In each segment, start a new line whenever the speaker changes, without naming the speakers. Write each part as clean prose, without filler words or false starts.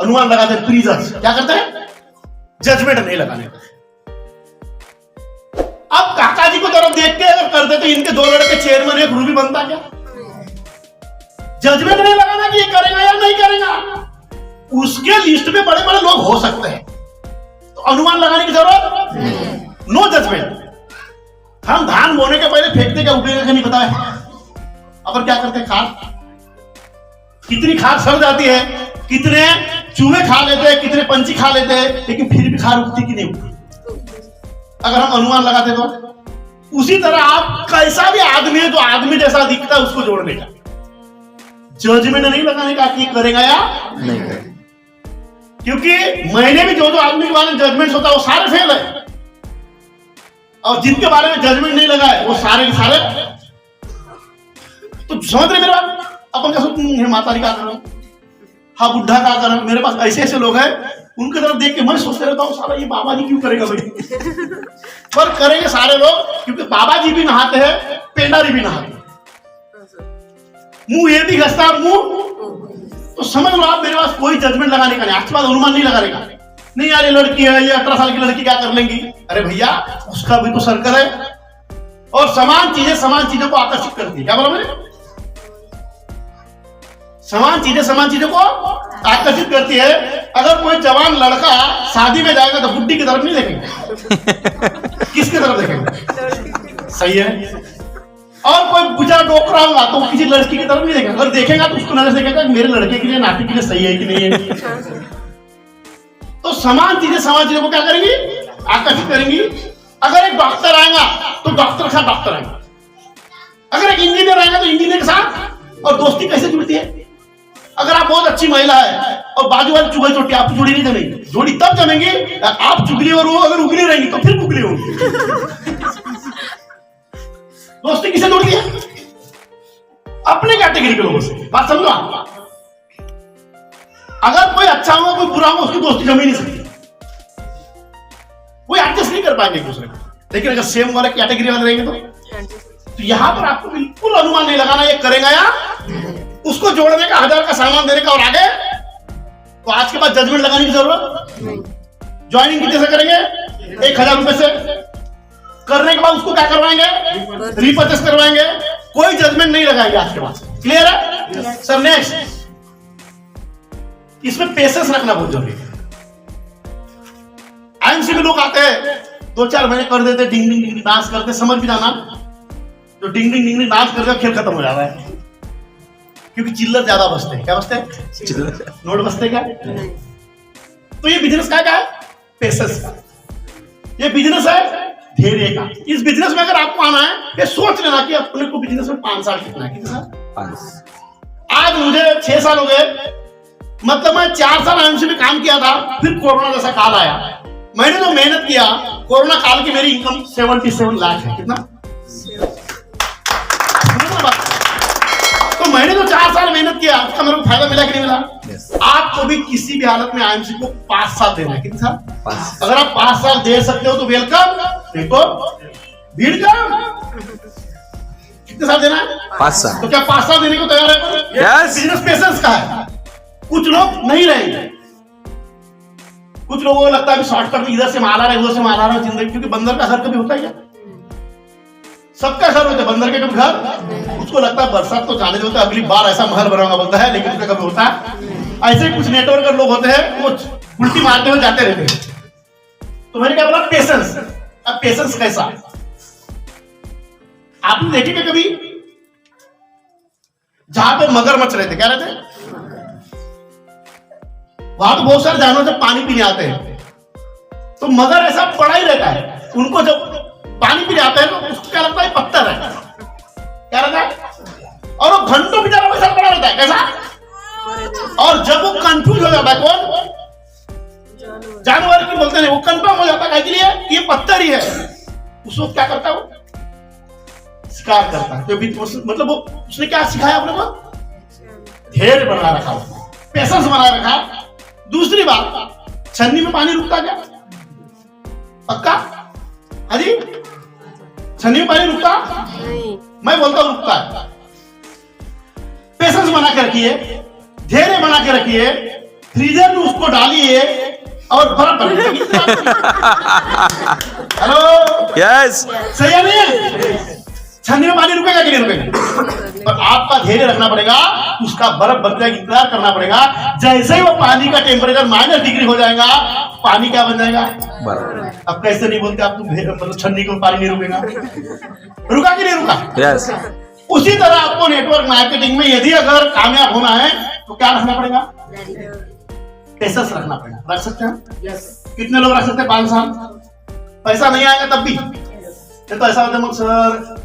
अनुमान लगाते हैं प्रीजर्स, क्या करते हैं, जजमेंट नहीं लगाने का। अब काका जी को तरफ देख के अगर करते तो इनके दो लड़के चेयरमैन एक रूबी बनता क्या? जजमेंट नहीं लगाना कि ये करेगा या नहीं करेगा। उसके लिस्ट में बड़े बड़े लोग हो सकते हैं, तो अनुमान लगाने की जरूरत, नो जजमेंट। हम धान बोने के पहले फेंकते क्या, उगेगा क्या नहीं पता है, अब क्या करते हैं, खाद, कितनी खाद सड़ जाती है, कितने चूहे खा लेते हैं, कितने पंछी खा लेते हैं, लेकिन फिर भी खाद उगती कि नहीं उगती अगर हम अनुमान लगाते तो। उसी तरह आप कैसा भी आदमी है, जो आदमी जैसा दिखता है उसको जोड़ने का, जजमेंट नहीं लगाने का कि करेगा या नहीं करेगा। क्योंकि मैंने भी जो आदमी के बारे में जजमेंट होता है वो सारे फेल है, और जिनके बारे में जजमेंट नहीं लगा है वो सारे के सारे। तो समझ रहे मेरे बात, अपन क्या सोचते, माता जी क्या कर रहा हूं, हाँ बुढ़ा क्या कर रहा हूं। मेरे पास ऐसे ऐसे लोग हैं, उनकी तरफ देख के मैं सोचते रहता हूँ सारा ये बाबा जी क्यों करेगा भाई। पर करेंगे सारे लोग, क्योंकि बाबा जी भी नहाते हैं, पेंडारी भी नहाते हैं, मुंह ये भी घसता मुंह। तो समझ लो आप, मेरे पास कोई जजमेंट लगाने का नहीं, आज के बाद अनुमान नहीं लगाने का। नहीं यार ये लड़की है, ये 18 साल की लड़की क्या कर लेंगी, अरे भैया उसका भी तो सर्कल है, और समान चीजों को आकर्षित करती है। क्या बोला मैंने, समान चीजों को आकर्षित करती है। अगर कोई जवान लड़का शादी में जाएगा तो बुड्ढी की तरफ नहीं देखेंगे, किसकी तरफ देखेंगे, सही है। और कोई बुझा डोकरा होगा तो किसी लड़की की तरफ नहीं देखेगा, अगर देखेगा तो उसको नजर देखेगा मेरे लड़के के लिए, नाती के लिए सही है कि नहीं है। तो समान चीजों को क्या करेंगी, आकर्षित करेंगी। अगर एक डॉक्टर आएगा तो डॉक्टर के साथ डॉक्टर आएगा, अगर एक इंजीनियर आएगा तो इंजीनियर के साथ। और दोस्ती कैसे जुड़ती है, अगर आप बहुत अच्छी महिला है और बाजू वाली चुगल चोटी, आप जोड़ी नहीं जमेगी, जोड़ी तब जमेगी आप चुगली और वो अगर उगली रहेंगी तो फिर उगली होगी। दोस्ती किसे जोड़ती है, अपने कैटेगरी के लोगों से, बात समझो आप। अगर कोई अच्छा होगा कोई बुरा होगा, उसकी दोस्ती जम ही नहीं सकती, कोई एडजस्ट नहीं कर पाएंगे एक दूसरे को। लेकिन अगर सेम वाले कैटेगरी वाले रहेंगे तो यहां पर आपको बिल्कुल अनुमान नहीं लगाना ये करेगा या उसको जोड़ने का, 1000 का सामान देने का और आगे। तो आज के बाद जजमेंट लगाने की जरूरत नहीं। ज्वाइनिंग कितने से करेंगे, 1000 रुपए से करने के बाद उसको क्या करवाएंगे, रिपर्चेस करवाएंगे, कोई जजमेंट नहीं लगाएंगे आज के बाद। क्लियर है सर। नेक्स्ट, इसमें पेशेंस रखना बहुत जरूरी है। आईएमसी में लोग आते हैं 2-4 महीने कर देते, डिंग डिंग डिंग डांस करते, समझ भी जाना जो डिंग डिंग डिंग डांस करते खेल खत्म हो जाता है, क्योंकि चिल्लर ज्यादा बसते हैं। क्या बसते हैं, नोट बसते क्या। तो ये बिजनेस का क्या है, पेशेंस का। ये बिजनेस है धैर्य का। इस बिजनेस में अगर आपको आना है, ये सोच लेना कि अपने को बिजनेस में 5 साल कितना है, कितना 5। आज मुझे 6 साल हो गए, मतलब मैं 4 साल आईएमसी में काम किया था, फिर कोरोना जैसा काल आया। मैंने जो मेहनत किया, कोरोना काल की मेरी इनकम 77 लाख है। कितना, तो मैंने जो 4 साल मेहनत किया उसका मेरे को फायदा मिला कि नहीं मिला। आपको भी किसी भी हालत में आईएमसी को 5 साल देना है। कितना, 5। अगर आप 5 साल दे सकते हो तो वेलकम, देखो भीड़ का कितने साल देना है, 5 साल। तो क्या 5 साल देने को तैयार है? यस। बिजनेस पेशेंस का है। कुछ लोग नहीं रहेंगे, कुछ लोगों को लगता है शॉर्टकट में इधर से मारा रहा है उधर से मारा रहा है जिंदगी, क्योंकि बंदर का घर कभी होता है क्या, सबका घर होता है, बंदर के कभी घर, उसको लगता है बरसात तो जाने देता है, अगली बार ऐसा महल बनाऊंगा बोलता है, लेकिन उसका कभी होता है। ऐसे कुछ नेटवर्कर लोग होते हैं, वो उल्टी मारते हुए जाते रहते हैं। तो मैंने क्या बोला, पेशेंस। अब पेशेंस कैसा, आपने देखेगा कभी जहां पे मगरमच्छ रहते, क्या रहते हैं, वहां तो बहुत सारे जानवर जब पानी पीने आते हैं तो मगर ऐसा पड़ा ही रहता है, उनको जब पानी पीने आते हैं तो उसको क्या लगता है, पत्थर है, क्या रहता है, और वो घंटों बेचारा वैसा पड़ा रहता है। कैसा, और जब वो कंफ्यूज हो जाता है, कौन, जानवर की बोलते हैं, वो कंफर्म हो जाता है कि ये पत्थर ही है, उसको क्या करता है, वो शिकार करता है। तो मतलब वो उसने क्या सिखाया अपने को, धैर्य बना रखा, पेशेंस बना रखा। दूसरी बात, छन्नी में पानी रुकता क्या, पक्का, अरे छन्नी में पानी रुकता नहीं, मैं बोलता हूं रुकता है। पेशेंस बना के रखिए, धैर्य बना के रखिए, फ्रीजर में उसको डालिए और बर्फ बन जाएगी। हेलो,
यस,
सही है नहीं? छन्नी में पानी रुकेगा कि नहीं रुकेगा? पर आपका धैर्य रखना पड़ेगा, उसका बर्फ बनने का इंतजार करना पड़ेगा। जैसे ही वो पानी का टेम्परेचर -डिग्री हो जाएगा, पानी क्या बन जाएगा?
बर्फ।
अब कैसे नहीं बोलते आप, तुम मतलब छन्नी को पानी नहीं रुकेगा? रुका कि नहीं रुका?
यस,
उसी तरह आपको नेटवर्क मार्केटिंग में यदि अगर कामयाब होना है तो क्या रखना पड़ेगा? पेशेंस रखना पड़ेगा। रख सकते हैं? कितने लोग रख सकते हैं? 5 साल। पैसा नहीं आएगा तब भी तो ऐसा होतं मग सर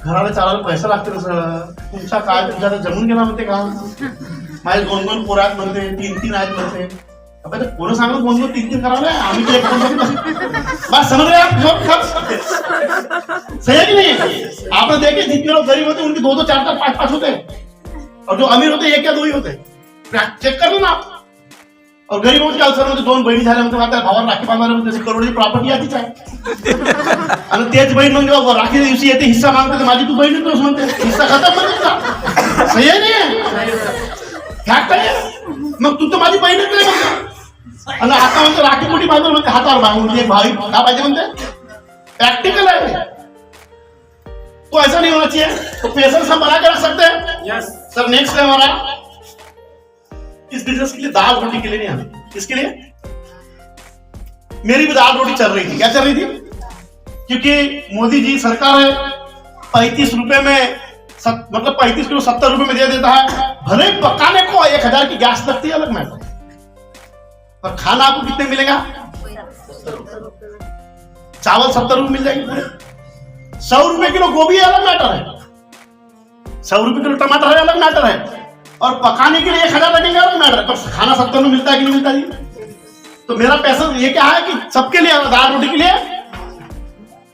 घराला चालायला पैसा लागतो ना सर, तुमचा काय तुमच्या जमून गेला म्हणते का? माझे 2-2 पोरं आहेत म्हणते, 3-3 आहेत म्हणते. अबे तो कोण सांगतो 2-2 3-3 करावं? आम्ही ते बस समझ रहे आप? सही है कि नहीं? आपने देखे जितने लोग गरीब होते उनके 2-2 4-4 5-5 होते हैं, और जो अमीर होते 1 या 2 ही होते हैं। चेक कर लो ना आप। और गरीब काय सर, 2 बहिणी झाल्या म्हणते, आता भावाला राखी बांधायला म्हणते, करोडची प्रॉपर्टी आधीच आहे, आणि तेच बहीण मग जेव्हा राखी दिवशी येते हिस्सा मागते तर माझी तू बहीण तोच म्हणते, हिस्सा खतम म्हणते. सही आहे नाही? फॅक्ट आहे. मग तू तर माझी बहीणच नाही म्हणते, आणि आता म्हणते राखी कुठे बांधून म्हणते हातावर बांधून एक भाई का पाहिजे म्हणते. प्रैक्टिकल है तो ऐसा नहीं होना चाहिए. तो पेशेंस हम बना के रख सकते हैं. सर नेक्स्ट है हमारा इस बिजनेस के लिए दाल रोटी के लिए नहीं आती. किसके लिए? मेरी भी दाल रोटी चल रही थी. क्या चल रही थी? क्योंकि मोदी जी सरकार है 35 रुपए में मतलब 35 किलो 70 रुपए में दे देता है. भले पकाने को 1000 की गैस लगती है अलग मैटर, पर खाना आपको कितने मिलेगा? चावल 70 रुपए मिल जाएगी पूरे. 100 रुपए किलो गोभी है अलग मैटर है, 100 रुपए किलो टमाटर है अलग मैटर है, और पकाने के लिए 1000 लगेंगे अलग मैटर है. पर खाना 70 में मिलता है कि नहीं मिलता जी? तो मेरा पैसा ये क्या है कि सबके लिए दाल रोटी के लिए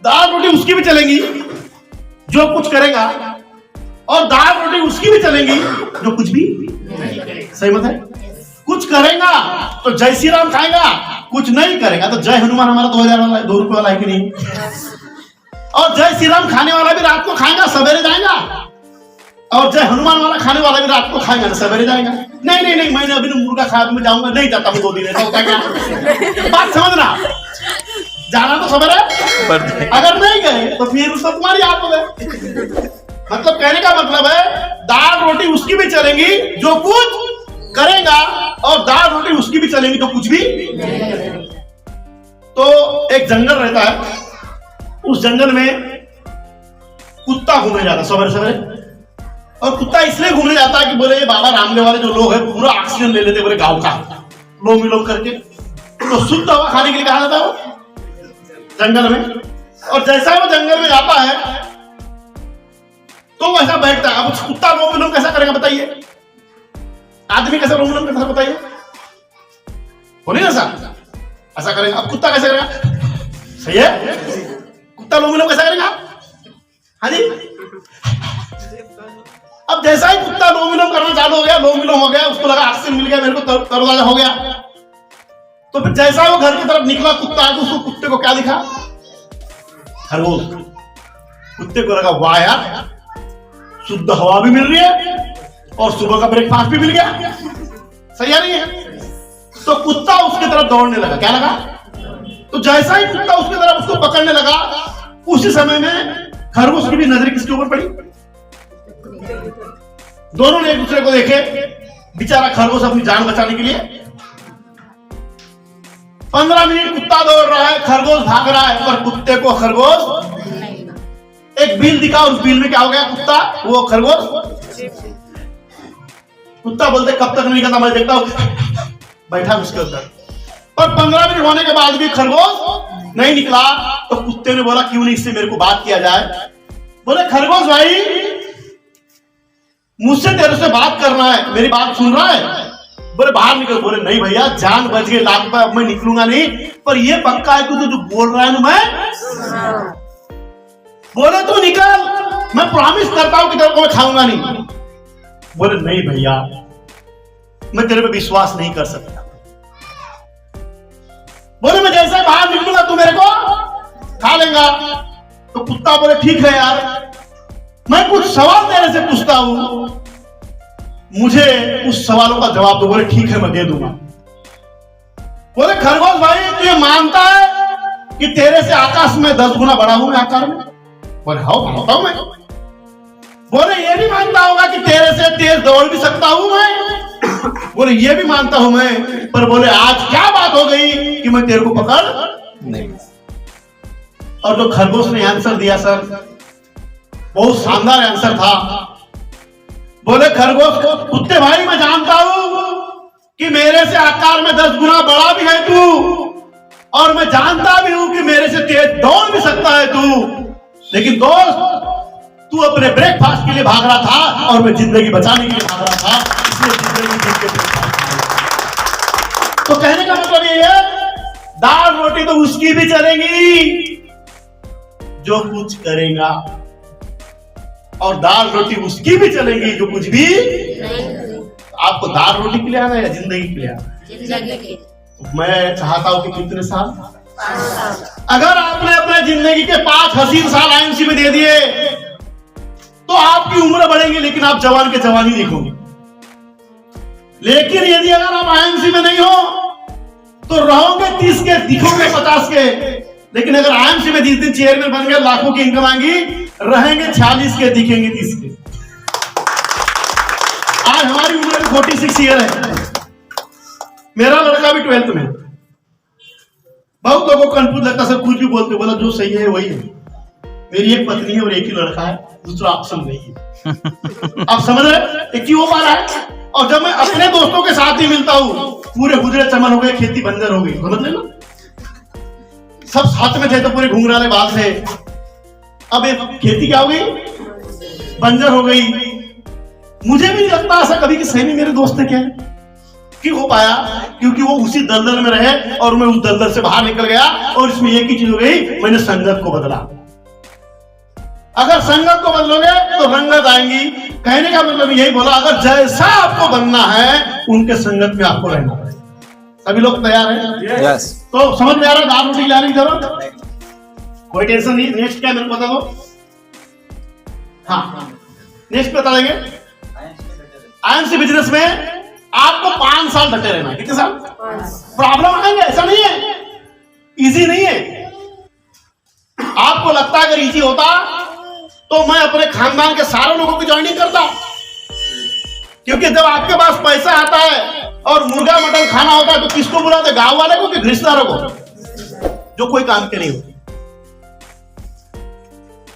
दाल रोटी उसकी भी चलेंगी जो कुछ करेगा, और दाल रोटी उसकी भी चलेंगी जो कुछ भी सही मत है. कुछ करेगा तो जय श्री राम खाएगा, कुछ नहीं करेगा तो जय हनुमान हमारा 2000 वाला 2 रुपए वाला है कि नहीं? और जय श्री राम खाने वाला भी रात को खाएगा सवेरे जाएगा, और जय हनुमान वाला खाने वाला भी रात को खाएगा ना सवेरे जाएगा. नहीं नहीं नहीं, मैंने अभी मुर्गा खाया मैं जाऊंगा, नहीं जाता मैं 2 दिन. ऐसा होता क्या? बात समझना, जाना तो सवेरे, अगर नहीं गए तो फिर उसको तुम्हारी आप हो गए. मतलब कहने का मतलब है दाल रोटी उसकी भी चलेंगी जो कुछ करेगा, और दाल रोटी उसकी भी चलेंगी जो कुछ भी. तो एक जंगल रहता है, उस जंगल में कुत्ता घूमने जाता सवेरे सवेरे. और कुत्ता इसलिए घूमने जाता है कि बोले ये बाबा रामदेव वाले जो लोग हैं पूरा ऑक्सीजन ले लेते बोले गांव का लोग मिलोग करके, तो शुद्ध हवा खाने के लिए कहा जाता है वो जंगल में. और जैसा वो जंगल में जाता है तो वैसा बैठता है. अब कुत्ता लोग मिलोग कैसा करेगा बताइए? आदमी कैसे लोग मिलोग करता है बताइए? बोलिए ना सर, ऐसा करेगा. अब कुत्ता कैसे करेगा? सही है, कुत्ता लोग मिलोग कैसा करेगा? हाँ जी. अब जैसा ही कुत्ता लोम करना चालू हो गया, लोम हो गया, उसको लगा ऑक्सीजन मिल गया, मेरे को तरोताजा हो गया. तो फिर जैसा वो घर की तरफ निकला कुत्ता, तो उसको कुत्ते को क्या दिखा? खरगोश. कुत्ते को लगा वाह यार शुद्ध हवा भी मिल रही है और सुबह का ब्रेकफास्ट भी मिल गया. सही है नहीं है? तो कुत्ता उसके तरफ दौड़ने लगा. क्या लगा? तो जैसा ही कुत्ता उसके तरफ उसको पकड़ने लगा, उसी समय में खरगोश की भी नजर किसके ऊपर पड़ी? दोनों ने एक दूसरे को देखे. बेचारा खरगोश अपनी जान बचाने के लिए 15 मिनट कुत्ता दौड़ रहा है, खरगोश भाग रहा है, पर कुत्ते को खरगोश एक बिल दिखा, उस बिल में क्या हो गया? कुत्ता वो खरगोश. कुत्ता बोलते कब तक नहीं करता, मैं देखता हूं. बैठा उसके अंदर, पर 15 मिनट होने के बाद भी खरगोश नहीं निकला. तो कुत्ते ने बोला क्यों नहीं इससे मेरे को बात किया जाए. बोले खरगोश भाई मुझसे तेरे से बात करना है, मेरी बात सुन रहा है? बोले बाहर निकल. बोले नहीं भैया जान बच गई, लाख रुपए अब मैं निकलूंगा नहीं, पर ये पक्का है कि तू जो बोल रहा है ना मैं. बोले तू निकल, मैं प्रॉमिस करता हूं कि तेरे को मैं खाऊंगा नहीं. बोले नहीं भैया मैं तेरे पे विश्वास नहीं कर सकता. बोले मैं जैसे बाहर निकलूंगा तू मेरे को खा लेगा. तो कुत्ता बोले ठीक है यार, मैं कुछ सवाल तेरे से पूछता हूं, मुझे उस सवालों का जवाब दो. बोले ठीक है मैं दे दूंगा. बोले खरगोश भाई तू ये मानता है कि तेरे से आकाश में 10 गुना बड़ा हूं मैं आकार में? बोले हाँ मानता हूं मैं। बोले ये भी मानता होगा कि तेरे से तेज दौड़ भी सकता हूं मैं? बोले ये भी मानता हूं मैं, पर बोले आज क्या बात हो गई कि मैं तेरे को पकड़ नहीं। और जो खरगोश ने आंसर दिया सर, बहुत शानदार आंसर था। बोले खरगोश को, कुत्ते भाई मैं जानता हूं कि मेरे से आकार में 10 गुना बड़ा भी है तू, और मैं जानता भी हूं कि मेरे से तेज दौड़ भी सकता है तू, लेकिन दोस्त तू अपने ब्रेकफास्ट के लिए भाग रहा था और मैं जिंदगी बचाने के लिए भाग रहा था, इसलिए जिंदगी जीत के तो कहने का मतलब ये है, दाल रोटी तो उसकी भी चलेगी जो कुछ करेगा, और दाल रोटी उसकी भी चलेगी जो कुछ भी नहीं। आपको दाल रोटी के लिए आना है या जिंदगी के लिए आना? मैं चाहता हूं कि कितने साल? अगर आपने अपने जिंदगी के 5 हसीन साल आईएमसी में दे दिए तो आपकी उम्र बढ़ेगी, लेकिन आप जवान के जवान ही दिखोगे। लेकिन यदि अगर आप आईएमसी में नहीं हो तो रहोगे 30 के, दिखोगे 50 के। लेकिन अगर आईएमसी में 20 दिन चेयरमैन बन गए, लाखों की इनकम आएंगी, रहेंगे 46 के, दिखेंगे 30 के। आज हमारी उम्र 46 ईयर है, मेरा लड़का भी 12th में। बहुत लोगों को कंफ्यूज लगता सर, कुछ भी बोलते, बोला जो सही है वही है। मेरी एक पत्नी है और एक ही लड़का है, दूसरा ऑप्शन नहीं है। आप समझ रहे क्यों हो पा रहा है? और जब मैं अपने दोस्तों के साथ ही मिलता हूं, पूरे गुजरे चमन हो गए, खेती बंजर हो गई, समझ लेना। सब साथ में थे तो पूरे घुंघराले बाल थे, अब एक खेती क्या हो गई? बंजर हो गई। मुझे भी नहीं लगता ऐसा कभी कि सही में मेरे दोस्त थे क्या। क्यों हो पाया? क्योंकि वो उसी दलदल में रहे और मैं उस दलदल से बाहर निकल गया, और इसमें एक ही चीज हो गई, मैंने संगत को बदला। अगर संगत को बदलोगे तो रंगत आएंगी। कहने का मतलब यही बोला, अगर जैसा आपको बनना है उनके संगत में आपको रहना है। सभी लोग तैयार हैं?
यस।
तो समझ में आ रहा है दाल रोटी लाने की जरूरत? कोई टेंशन नहीं। नेक्स्ट क्या मेरे को बता दो। हाँ नेक्स्ट बता देंगे। आईएमसी बिजनेस में आपको 5 साल डटे रहना है। कितने साल? प्रॉब्लम आएंगे, ऐसा नहीं है, इजी नहीं है। आपको लगता है अगर इजी होता तो मैं अपने खानदान के सारे लोगों की ज्वाइनिंग करता, क्योंकि जब आपके पास पैसा आता है और मुर्गा मटन खाना होता है तो किसको बुलाते? गांव वाले को कि रिश्तेदारों को, जो कोई काम के नहीं होती।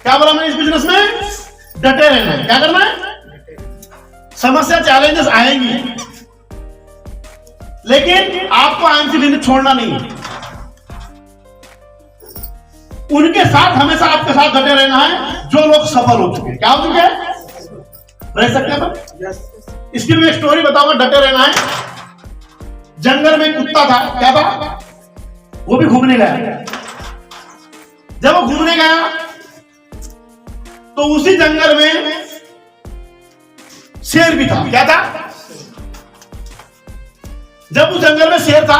क्या बोला मैंने? इस बिजनेस में डटे रहना है। क्या करना है? समस्या चैलेंजेस आएंगी, लेकिन आपको आईएमसी बिजनेस छोड़ना नहीं है। उनके साथ हमेशा आपके साथ डटे रहना है जो लोग सफल हो चुके हैं। क्या हो चुके हैं? रह सकते हैं। इसकी मैं एक स्टोरी बताऊंगा, डटे रहना है। जंगल में कुत्ता था, क्या था? वो भी घूमने गया। जब वो घूमने गया तो उसी जंगल में शेर भी था। क्या था? जब उस जंगल में शेर था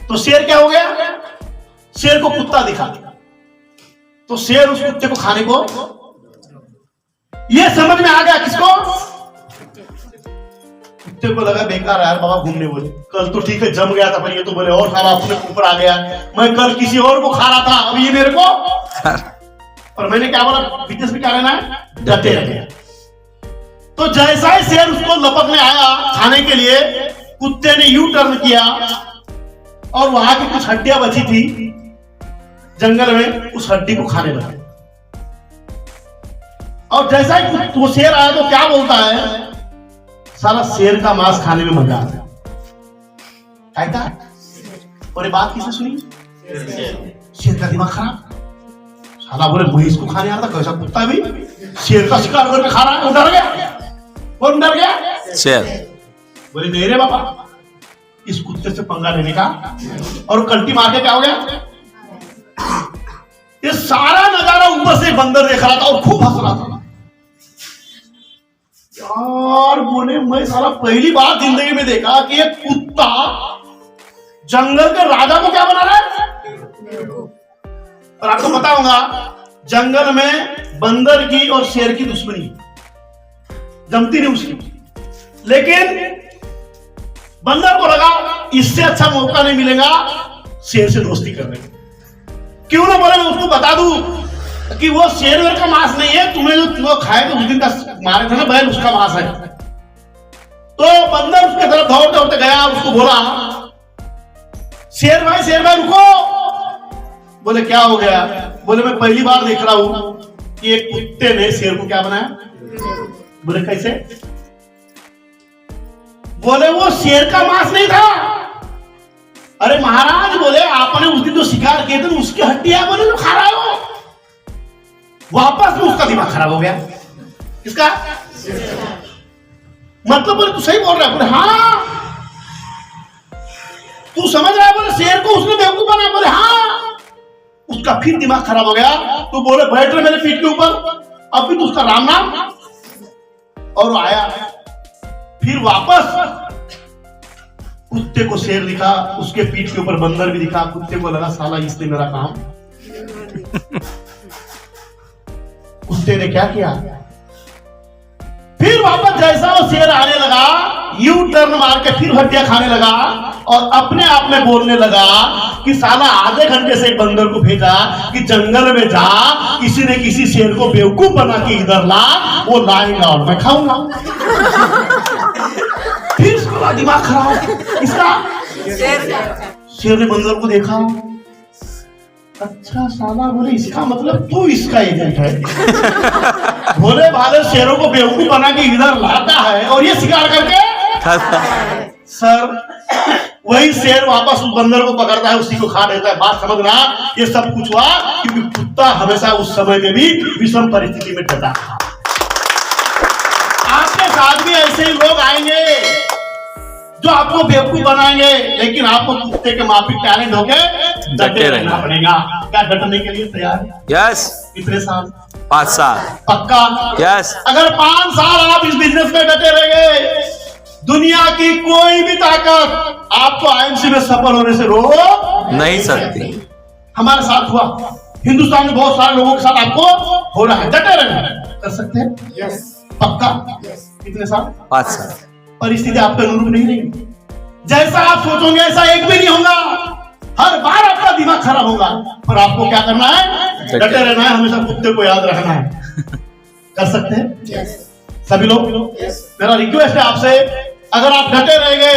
तो शेर क्या हो गया? शेर को कुत्ता दिखा, तो शेर उस कुत्ते को खाने को, यह समझ में आ गया किसको? कुत्ते को लगा बेकार यार बाबा घूमने, बोले कल तो ठीक है जम गया था, पर ये तो बोले और सारा अपने ऊपर आ गया। मैं कल किसी और को खा रहा था, अब ये मेरे को। और मैंने क्या बोला? बिजनेस में क्या रहना है? डटे रहना। तो जैसा ही शेर उसको लपकने आया खाने के लिए, कुत्ते ने यू टर्न किया और वहां की कुछ हड्डियां बची थी जंगल में, उस हड्डी को खाने लगा। और जैसा ही वो शेर आया तो क्या बोलता है? सारा शेर का मांस खाने में मजा आता है। और ये बात किसने सुनी? शेर का दिमाग खराब। साला बोले मैं इसको खाने आ रहा था, कैसा कुत्ता भी शेर का शिकार करके खा रहा है। वो डर गया। कौन डर गया? शेर। बोले नहीं रे बाबा, इस कुत्ते से पंगा लेने का। और कल्टी मार के क्या हो गया? ये सारा नजारा ऊपर से बंदर देख रहा था और खूब हंस रहा था। यार बोले मैं सारा पहली बार जिंदगी में देखा कि एक कुत्ता जंगल के राजा को क्या बना रहा है। और आपको पता होगा जंगल में बंदर की और शेर की दुश्मनी जमती नहीं उसकी, लेकिन बंदर को लगा इससे अच्छा मौका नहीं मिलेगा शेर से दोस्ती करने का। क्यों ना बोले मैं उसको बता दूं कि वो शेर वेर का मांस नहीं है, तुम्हें जो खाए थे उस दिन का मारे थे ना बैल, उसका मांस है। तो बंदर उसके तरफ दौड़ते दौड़ते गया, उसको बोला शेर भाई रुको। बोले क्या हो गया? बोले मैं पहली बार देख रहा हूं कि एक कुत्ते ने शेर को क्या बनाया। बोले कैसे? बोले वो शेर का मांस नहीं था। अरे महाराज, बोले आपने उस दिन जो शिकार किए थे उसकी हड्डियां बोले जो खा रहा हो। वापस में उसका दिमाग खराब हो गया। किसका? मतलब बोले तू सही बोल रहा है। बोले हाँ। तू समझ रहा है? बोले शेर को उसने बेवकूफ बनाया। बोले हाँ। उसका फिर दिमाग खराब हो गया। तो बोले बैठ रहे मेरे पीठ के ऊपर, अब भी तो उसका राम नाम। और वो आया, फिर वापस कुत्ते को शेर दिखा, उसके पीठ के ऊपर बंदर भी दिखा। कुत्ते को लगा साला इसने मेरा काम। कुत्ते ने क्या किया? फिर वापस जैसा वो शेर आने लगा, यू टर्न मार के फिर हड्डियां खाने लगा और अपने आप में बोलने लगा कि साला आधे घंटे से एक बंदर को भेजा कि जंगल में जा, किसी ने किसी शेर को बेवकूफ बना के इधर ला, वो लाएगा और मैं खाऊंगा। फिर उसका दिमाग खराब। इसका शेर ने बंदर को देखा, अच्छा साला, बोले इसका मतलब तू इसका एजेंट है। भोले भाले शेरों को बेवकूफ बना के इधर लाता है और ये शिकार करके सर वही शेर वापस उस बंदर को पकड़ता है, उसी को खा लेता है। बात समझना, ये सब कुछ हुआ क्योंकि कुत्ता हमेशा उस समय में भी विषम परिस्थिति में डटा था। आपके साथ भी ऐसे ही लोग आएंगे जो आपको बेवकूफ बनाएंगे, लेकिन आपको कुत्ते के माफिक टैलेंट होके डटे रहना पड़ेगा। क्या डटने के लिए तैयार है?
यस।
कितने साल?
5 साल।
पक्का?
यस।
अगर 5 साल आप इस बिजनेस में डटे रहेंगे, दुनिया की कोई भी ताकत आपको आईएमसी में सफल होने से रोक
नहीं सकती।
हमारे साथ हुआ, हिंदुस्तान में बहुत सारे लोगों के साथ आपको हो रहा है। डटे रहना कर सकते हैं? यस। पक्का? कितने साल? 5 साल। परिस्थिति आपके अनुरूप नहीं रहेगी। जैसा आप सोचोगे ऐसा एक भी नहीं होगा। हर बार आपका दिमाग खराब होगा, पर आपको क्या करना है? डटे रहना है, हमेशा कुत्ते को याद रखना है। कर सकते हैं? yes. सभी लोग? yes. मेरा रिक्वेस्ट है आपसे, अगर आप डटे रहेंगे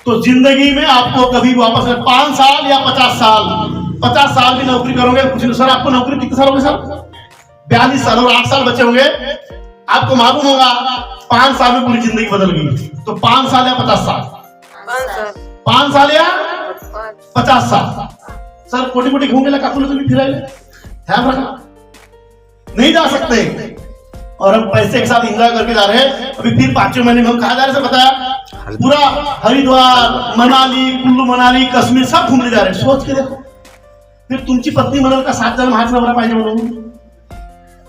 तो जिंदगी में आपको कभी वापस 5 साल या 50 साल भी नौकरी करोगे। कुछ सर आपको नौकरी कितने साल हो गए सर? 42 साल और 8 साल बचे होंगे। आपको मालूम होगा 5 साल में पूरी जिंदगी बदल गई। तो 5 साल या 50 साल? 5 साल या 50 साल। सर कोटी कोटी घूमने लगा तो भी फिर ध्यान रखना, नहीं जा सकते। और हम पैसे के साथ एंजॉय करके जा रहे हैं। अभी फिर 5वें महीने में हम कहा जा रहे हैं बताया, पूरा हरिद्वार, मनाली, कुल्लू मनाली, कश्मीर सब घूमने जा रहे हैं। सोच के देखो, फिर तुमची पत्नी म्हणाल का 7 जण हात नवरा पाहिजे म्हणून,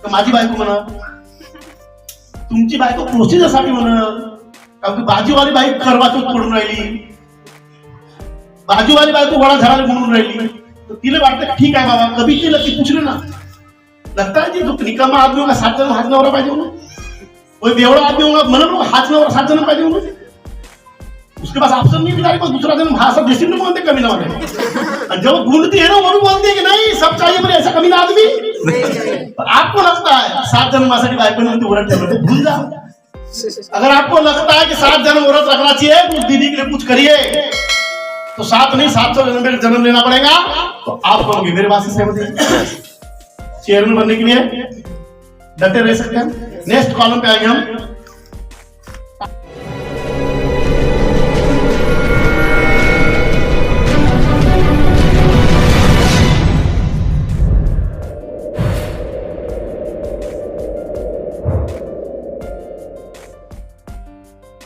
तर माझी बायको म्हणा, तुमची बायको प्रोसिजरसाठी म्हणा, कारण बाजूवाली बाई करवाचौथ पडून राहिली, बाजूवाली बायको वडा झाडाला म्हणून राहिली, तो तिला वाटतं ठीक आहे बाबा, कभी तिला ती पूछले ना, लगता है जी जो निकम्मा आदमी होगा 7 जण हात नवरा पाहिजे म्हणून, कोई बेवड़ा आदमी होगा म्हणून हात नवरा 7 जण पाहिजे म्हणून, उसके पास ऑप्शन नहीं बिचारे को दूसरा जन भाषा देसी में बोलते कमी ना वाले। जब ढूंढती है ना वो भी बोलती है कि नहीं सब चाहिए, पर ऐसा कमी ना आदमी। पर आपको लगता है 7 जन मासा की बाइक में व्रत ठेवते, भूल जाओ। अगर आपको लगता है कि 7 जन व्रत रखना चाहिए तो दीदी के लिए कुछ करिए, तो 7 नहीं 700 जन्म में जन्म लेना पड़ेगा। तो आप कहोगे मेरे बात से सहमत है? चेयरमैन बनने के लिए डटे रह सकते हैं। नेक्स्ट कॉलम पे आएंगे हम।